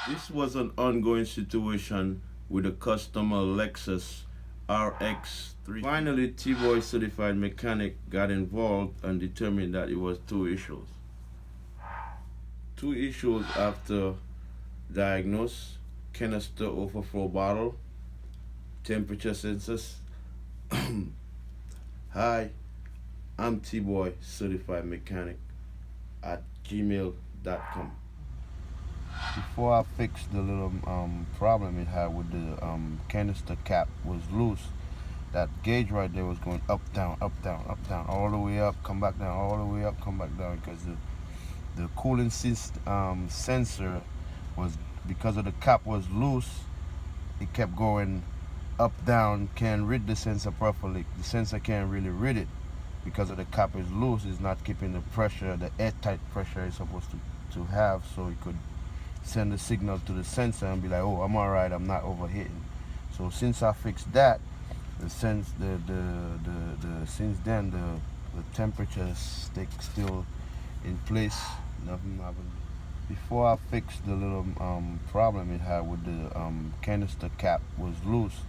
This was an ongoing situation with a customer Lexus RX 3. Finally, TeBoy certified mechanic got involved and determined that it was two issues. Two issues after diagnose: canister overflow bottle, temperature sensors. Hi, I'm TeBoy certified mechanic at gmail.com. Before I fixed the little problem it had with the canister cap was loose. That gauge right there was going up, down, up, down, up, down, all the way up, come back down, all the way up, come back down, because the cooling sensor was, because of the cap was loose, it kept going up, down, can't read the sensor properly. The sensor can't really read it because of the cap is loose. It's not keeping the pressure, the airtight pressure it's supposed to have, so it could send a signal to the sensor and be like, oh, I'm all right, I'm not overheating. So since I fixed that, since then the temperature still in place. Nothing happened. Before I fixed the little problem it had with the canister cap was loose.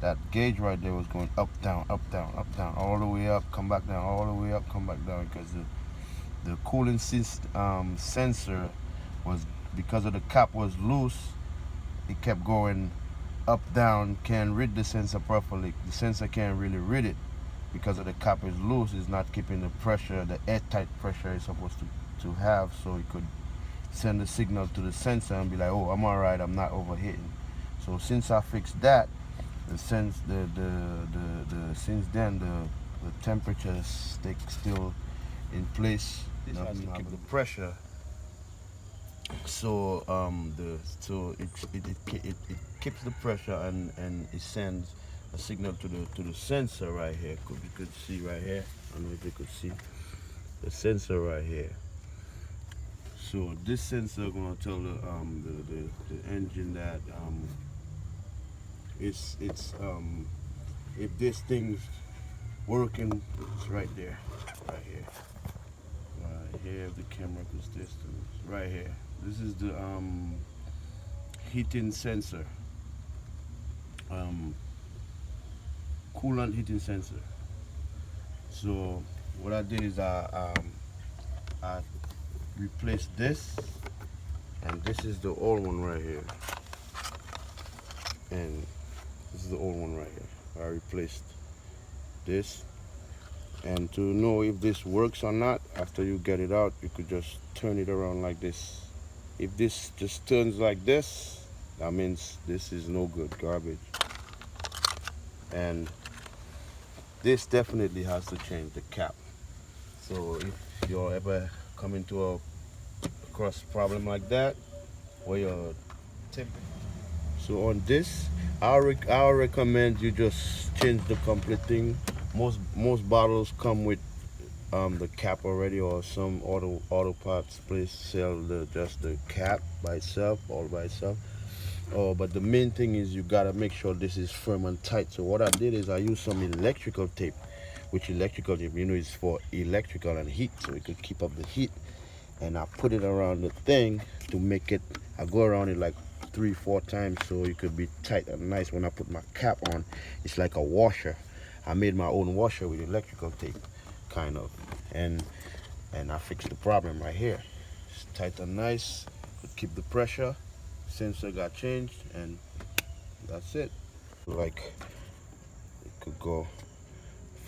That gauge right there was going up, down, up, down, up, down, all the way up, come back down, all the way up, come back down, because the cooling sensor was, because of the cap was loose, it kept going up, down, can't read the sensor properly. The sensor can't really read it because of the cap is loose. It's not keeping the pressure, the airtight pressure it's supposed to have, so it could send a signal to the sensor and be like, oh, I'm all right, I'm not overheating. So since I fixed that, since then the temperature still in place. This has to keep the pressure. So it keeps the pressure and it sends a signal to the sensor right here. You could see right here. I don't know if you could see the sensor right here. So this sensor gonna tell the engine that it's if this thing's working. It's right there, right here. Here, if the camera goes distance, right here. This is the heating sensor, coolant heating sensor. So what I did is I replaced this, and this is the old one right here, and this is the old one right here. I replaced this. And to know if this works or not, after you get it out, you could just turn it around like this. If this just turns like this, that means this is no good, garbage. And this definitely has to change the cap. So if you're ever coming to across a problem like that, where you're tipping. So on this, I'll recommend you just change the complete thing. Most bottles come with the cap already, or some auto parts place sell just the cap by itself, all by itself. Oh, but the main thing is you gotta make sure this is firm and tight. So what I did is I used some electrical tape, which electrical tape, is for electrical and heat, so it could keep up the heat. And I put it around the thing to make it. I go around it like 3-4 times so it could be tight and nice. When I put my cap on, it's like a washer. I made my own washer with electrical tape, kind of, and I fixed the problem right here. It's tight and nice, could keep the pressure, sensor got changed, and that's it. Like, it could go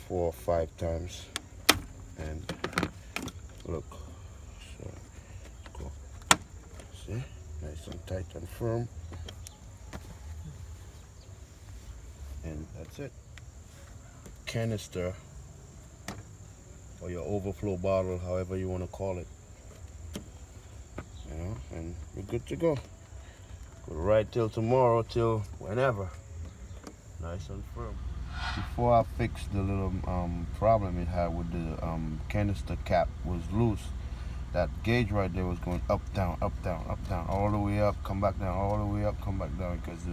4 or 5 times, and look, so go, see, nice and tight and firm, and that's it. Canister, or your overflow bottle, however you want to call it, and you're good to go. Go right till tomorrow, till whenever, nice and firm. Before I fixed the little problem it had with the canister cap was loose. That gauge right there was going up, down, up, down, up, down, all the way up, come back down, all the way up, come back down, because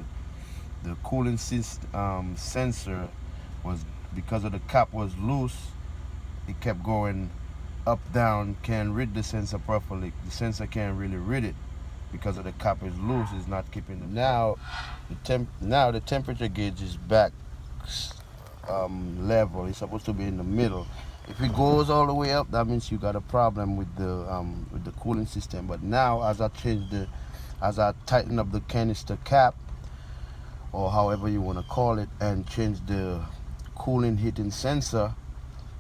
the cooling sensor was, because of the cap was loose, it kept going up, down, can't read the sensor properly. The sensor can't really read it because of the cap is loose, it's not keeping it. Now the temperature gauge is back level. It's supposed to be in the middle. If it goes all the way up, that means you got a problem with the cooling system. But now, as I tighten up the canister cap, or however you want to call it, and change the cooling heating sensor,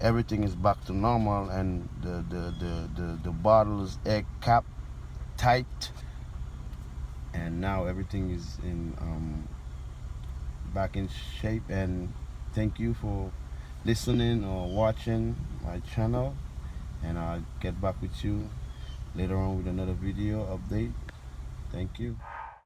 everything is back to normal, and the bottle's egg cap tight, and now everything is in back in shape. And thank you for listening or watching my channel, and I'll get back with you later on with another video update. Thank you.